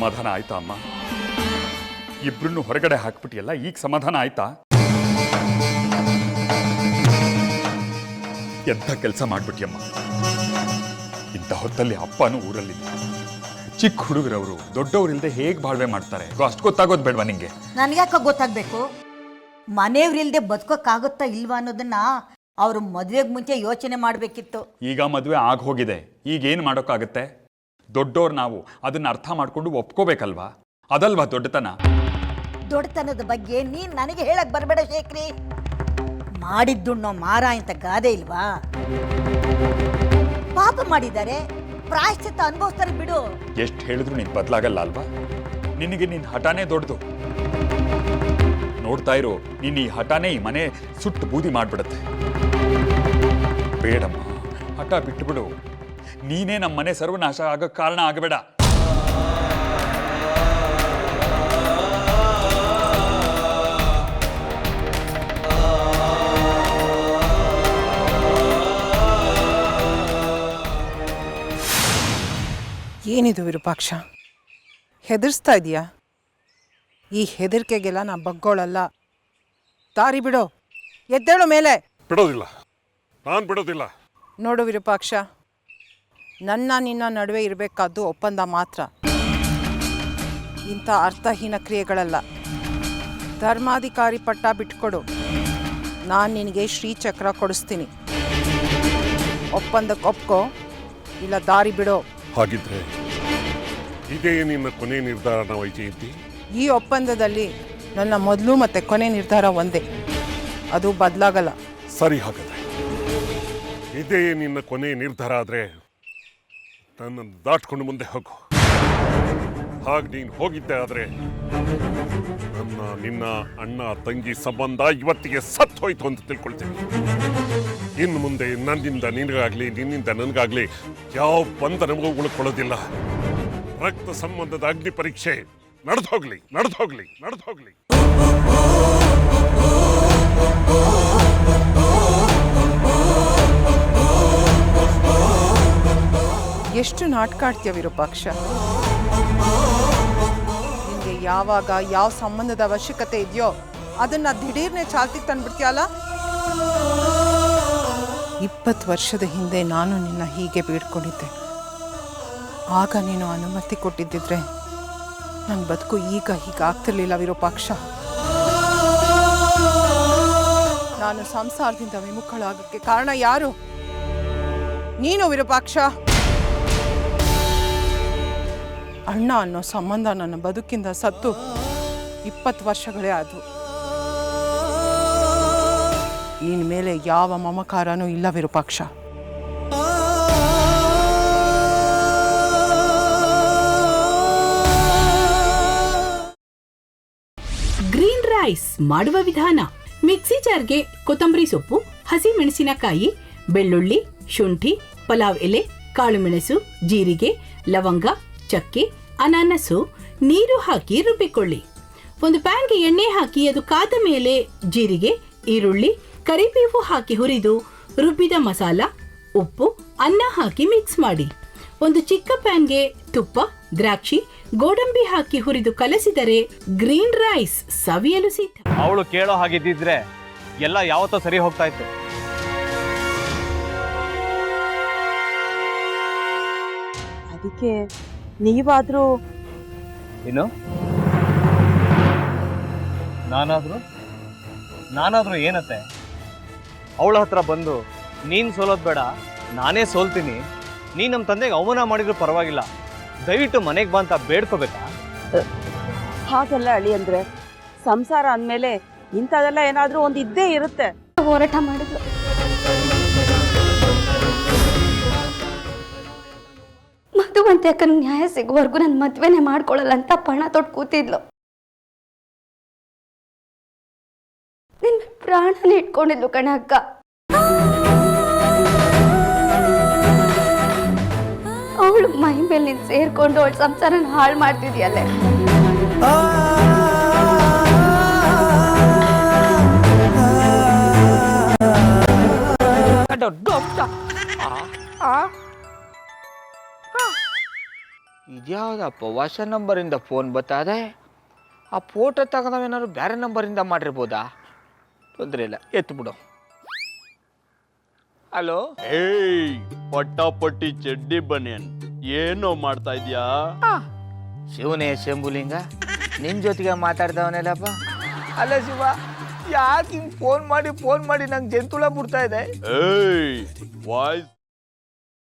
ಸಮಾಧಾನ ಆಯ್ತಾ ಅಮ್ಮ? ಇಬ್ರನ್ನು ಹೊರಗಡೆ ಹಾಕ್ಬಿಟ್ಟಿಯಲ್ಲ, ಈಗ ಸಮಾಧಾನ ಆಯ್ತಾ? ಎಂಥ ಕೆಲಸ ಮಾಡ್ಬಿಟ್ಟಿಯಮ್ಮ. ಇಂಥ ಹೊತ್ತಲ್ಲಿ ಅಪ್ಪನೂ ಊರಲ್ಲಿಲ್ಲ. ಚಿಕ್ಕ ಹುಡುಗರವರು ದೊಡ್ಡವರಿಲ್ಲದೆ ಹೇಗೆ ಬಾಳ್ವೆ ಮಾಡ್ತಾರೆ ಅಷ್ಟು ಗೊತ್ತಾಗೋದು ಬೇಡವಾ ನಿಂಗೆ? ನನಗ್ಯಾಕ ಗೊತ್ತಾಗಬೇಕು? ಮನೆಯವ್ರಿಲ್ದೆ ಬದುಕೋಕ್ಕಾಗುತ್ತಾ ಇಲ್ವಾ ಅನ್ನೋದನ್ನ ಅವರು ಮದುವೆಗೆ ಮುಂಚೆ ಯೋಚನೆ ಮಾಡಬೇಕಿತ್ತು. ಈಗ ಮದುವೆ ಆಗಿ ಹೋಗಿದೆ, ಈಗೇನು ಮಾಡೋಕ್ಕಾಗತ್ತೆ? ದೊಡ್ಡೋರು ನಾವು ಅದನ್ನ ಅರ್ಥ ಮಾಡ್ಕೊಂಡು ಒಪ್ಕೋಬೇಕಲ್ವಾ? ಅದಲ್ವಾ ದೊಡ್ಡತನ? ದೊಡ್ಡತನದ ಬಗ್ಗೆ ನೀನ್ ನನಗೆ ಹೇಳಕ್ ಬರಬೇಡ ಶೇಖರಿ. ಮಾಡಿದ್ದುಣ್ಣೋ ಮಾರ ಅಂತ ಗಾದೆ ಇಲ್ವಾ? ಪಾಪ ಮಾಡಿದ್ದಾರೆ, ಪ್ರಾಯಶ್ಚಿತ್ತ ಅನುಭವಿಸ್ತಾರೆ ಬಿಡು. ಎಷ್ಟು ಹೇಳಿದ್ರು ನೀನು ಬದಲಾಗಲ್ಲ ಅಲ್ವಾ? ನಿನಗೆ ನಿನ್ನ ಹಠಾನೇ ದೊಡ್ಡದು. ನೋಡ್ತಾ ಇರೋ, ನೀನು ಈ ಹಠಾನೇ ಈ ಮನೆ ಸುಟ್ಟು ಬೂದಿ ಮಾಡ್ಬಿಡತ್ತೆ. ಬೇಡಮ್ಮ, ಹಠ ಬಿಟ್ಟುಬಿಡು. ನೀನೇ ನಮ್ಮ ಮನೆ ಸರ್ವನಾಶ ಆಗಕ್ಕೆ ಕಾರಣ ಆಗಬೇಡ. ಏನಿದು ವಿರೂಪಾಕ್ಷ, ಹೆದರ್ಸ್ತಾ ಇದೆಯಾ? ಈ ಹೆದರಿಕೆಗೆಲ್ಲ ನಾ ಬಗ್ಗೋಳಲ್ಲ. ದಾರಿ ಬಿಡೋ, ಎದ್ದೇಳೋ ಮೇಲೆ. ಬಿಡೋದಿಲ್ಲ, ನಾನು ಬಿಡೋದಿಲ್ಲ. ನೋಡು ವಿರೂಪಾಕ್ಷ, ನನ್ನ ನಿನ್ನ ನಡುವೆ ಇರಬೇಕಾದ್ದು ಒಪ್ಪಂದ ಮಾತ್ರ, ಇಂಥ ಅರ್ಥಹೀನ ಕ್ರಿಯೆಗಳಲ್ಲ. ಧರ್ಮಾಧಿಕಾರಿ ಪಟ್ಟ ಬಿಟ್ಕೊಡು, ನಾನು ನಿನಗೆ ಶ್ರೀಚಕ್ರ ಕೊಡಿಸ್ತೀನಿ. ಒಪ್ಪಂದಕ್ಕೆ ಒಪ್ಕೋ, ಇಲ್ಲ ದಾರಿ ಬಿಡೋ. ಹಾಗಿದ್ರೆ ಇದೇ ನಿನ್ನ ಕೊನೆ ನಿರ್ಧಾರನ ವೈಜಯಂತಿ? ಈ ಒಪ್ಪಂದದಲ್ಲಿ ನನ್ನ ಮೊದಲು ಮತ್ತು ಕೊನೆ ನಿರ್ಧಾರ ಒಂದೇ, ಅದು ಬದಲಾಗಲ್ಲ. ಸರಿ, ಹಾಗಾದ್ರೆ ಇದೇ ನಿನ್ನ ಕೊನೆ ನಿರ್ಧಾರ ಆದರೆ ನನ್ನನ್ನು ದಾಟ್ಕೊಂಡು ಮುಂದೆ ಹೋಗು. ಹಾಗೆ ನೀನು ಹೋಗಿದ್ದೆ ಆದರೆ ನಿನ್ನ ಅಣ್ಣ ತಂಗಿ ಸಂಬಂಧ ಇವತ್ತಿಗೆ ಸತ್ತು ಹೋಯ್ತು ಅಂತ ತಿಳ್ಕೊಳ್ತೀನಿ. ಇನ್ನು ಮುಂದೆ ನನ್ನಿಂದ ನಿನಗಾಗ್ಲಿ, ನಿನ್ನಿಂದ ನನಗಾಗ್ಲಿ ಯಾವ ಬಂಧನವೂ ಉಳ್ಕೊಳ್ಳೋದಿಲ್ಲ. ರಕ್ತ ಸಂಬಂಧದ ಅಗ್ನಿ ಪರೀಕ್ಷೆ ನಡೆದು ಹೋಗ್ಲಿ. ಎಷ್ಟು ನಾಟಕ ಆಡ್ತೀಯ ವಿರೂಪಾಕ್ಷ? ನಿಮಗೆ ಯಾವಾಗ ಯಾವ ಸಂಬಂಧದ ಅವಶ್ಯಕತೆ ಇದೆಯೋ ಅದನ್ನ ದಿಢೀರ್ನೆ ಚಾಲ್ತಿಗೆ ತಂದ್ಬಿಡ್ತೀಯಲ್ಲ. 20 ವರ್ಷದ ಹಿಂದೆ ನಾನು ನಿನ್ನ ಹೀಗೆ ಬೇಡ್ಕೊಂಡಿದ್ದೆ. ಆಗ ನೀನು ಅನುಮತಿ ಕೊಟ್ಟಿದ್ದಿದ್ರೆ ನನ್ನ ಬದುಕು ಈಗ ಹೀಗಾಗ್ತಿರ್ಲಿಲ್ಲ ವಿರೂಪಾಕ್ಷ. ನಾನು ಸಂಸಾರದಿಂದ ವಿಮುಖಳಾಗಕ್ಕೆ ಕಾರಣ ಯಾರು? ನೀನು ವಿರೂಪಾಕ್ಷ. ಅಣ್ಣ ಅನ್ನೋ ಸಂಬಂಧ ನನ್ನ ಬದುಕಿಂದ ಸತ್ತು 20 ವರ್ಷಗಳೇ ಆದವು. ನಿನ್ನ ಮೇಲೆ ಯಾವ ಮಮಕಾರನೂ ಇಲ್ಲ ವಿರೂಪಾಕ್ಷ. ಗ್ರೀನ್ ರೈಸ್ ಮಾಡುವ ವಿಧಾನ: ಮಿಕ್ಸಿ ಜಾರ್ಗೆ ಕೊತ್ತಂಬರಿ ಸೊಪ್ಪು, ಹಸಿ ಮೆಣಸಿನಕಾಯಿ, ಬೆಳ್ಳುಳ್ಳಿ, ಶುಂಠಿ, ಪಲಾವ್ ಎಲೆ, ಕಾಳುಮೆಣಸು, ಜೀರಿಗೆ, ಲವಂಗ, ಚಕ್ಕೆ, ಅನಾನಸು, ನೀರು ಹಾಕಿ ರುಬ್ಬಿಕೊಳ್ಳಿ. ಒಂದು ಪ್ಯಾನ್ಗೆ ಎಣ್ಣೆ ಹಾಕಿ ಅದು ಕಾದ ಮೇಲೆ ಜೀರಿಗೆ, ಈರುಳ್ಳಿ, ಕರಿಬೇವು ಹಾಕಿ ಹುರಿದು ರುಬ್ಬಿದ ಮಸಾಲ, ಉಪ್ಪು, ಅನ್ನ ಹಾಕಿ ಮಿಕ್ಸ್ ಮಾಡಿ. ಒಂದು ಚಿಕ್ಕ ಪ್ಯಾನ್ಗೆ ತುಪ್ಪ, ದ್ರಾಕ್ಷಿ, ಗೋಡಂಬಿ ಹಾಕಿ ಹುರಿದು ಕಲಸಿದರೆ ಗ್ರೀನ್ ರೈಸ್ ಸವಿಯಲು ಸಿದ್ಧ. ಅವಳು ಕೇಳೋ ಹಾಗಿದ್ದಿದ್ರೆ ಎಲ್ಲ ಯಾವತ್ತೋ ಸರಿ ಹೋಗ್ತಾ ಇತ್ತು. ಅದಕ್ಕೆ ನೀವಾದ್ರೂ ಏನು? ನಾನಾದ್ರೂ ಏನತ್ತೆ? ಅವಳ ಹತ್ರ ಬಂದು ನೀನು ಸೋಲೋದು ಬೇಡ, ನಾನೇ ಸೋಲ್ತೀನಿ, ನೀನು ನಮ್ಮ ತಂದೆಗೆ ಅವಮಾನ ಮಾಡಿದ್ರು ಪರವಾಗಿಲ್ಲ, ದಯವಿಟ್ಟು ಮನೆಗೆ ಬಾ ಅಂತ ಬೇಡ್ಕೋಬೇಕಾ? ಹಾಗಲ್ಲ ಅಳಿ. ಅಂದ್ರೆ ಸಂಸಾರ ಅಂದಮೇಲೆ ಇಂಥದೆಲ್ಲ ಏನಾದ್ರೂ ಒಂದು ಇದ್ದೇ ಇರುತ್ತೆ. ಹೋರಾಟ ಮಾಡಿದ್ಲು. ಮಧುವಂತೆ ಅಕ್ಕನ ನ್ಯಾಯ ಸಿಗುವವರೆಗೂ ನನ್ನ ಮದ್ವೆನೇ ಮಾಡ್ಕೊಳ್ಳಲ್ಲ ಅಂತ ಪಣ ತೊಟ್ಟು ಕೂತಿದ್ಲು. ನಿನ್ನ ಪ್ರಾಣನೇ ಇಟ್ಕೊಂಡಿದ್ಲು ಕಣ ಅಕ್ಕ. ಅವಳು ಮೈ ಮೇಲೆ ನೀನು ಸೇರ್ಕೊಂಡು ಅವಳ ಸಂಸಾರನ ಹಾಳು ಮಾಡ್ತಿದ್ಯಲ್ಲೇ. ಇದ್ಯಾವುದಪ್ಪ ಹೊಸ ನಂಬರಿಂದ ಫೋನ್ ಬರ್ತದೆ. ಆ ಫೋಟೋ ತಗೊಂಡವೇನಾದ್ರು ಬೇರೆ ನಂಬರಿಂದ ಮಾಡಿರ್ಬೋದಾ? ತೊಂದರೆ ಇಲ್ಲ, ಎತ್ತು ಬಿಡು. ಹಲೋ, ಏಯ್ ಪಟ್ಟಾಪಟ್ಟಿ ಚಡ್ಡಿ ಬನಿಯನ್, ಏನೋ ಮಾಡ್ತಾ ಇದ್ಯಾ? ಶಿವನೇ ಶಂಭುಲಿಂಗ, ನಿನ್ನ ಜೊತೆಗೆ ಮಾತಾಡ್ದವನೇಲಪ್ಪ. ಅಲ್ಲ ಶಿವ, ಯಾಕೆ ಹಿಂಗೆ ಫೋನ್ ಮಾಡಿ ನಂಗೆ ಜಂತುಳ ಬಿಡ್ತಾ ಇದೆ? ಏಯ್ ವಾಯ್ಸ್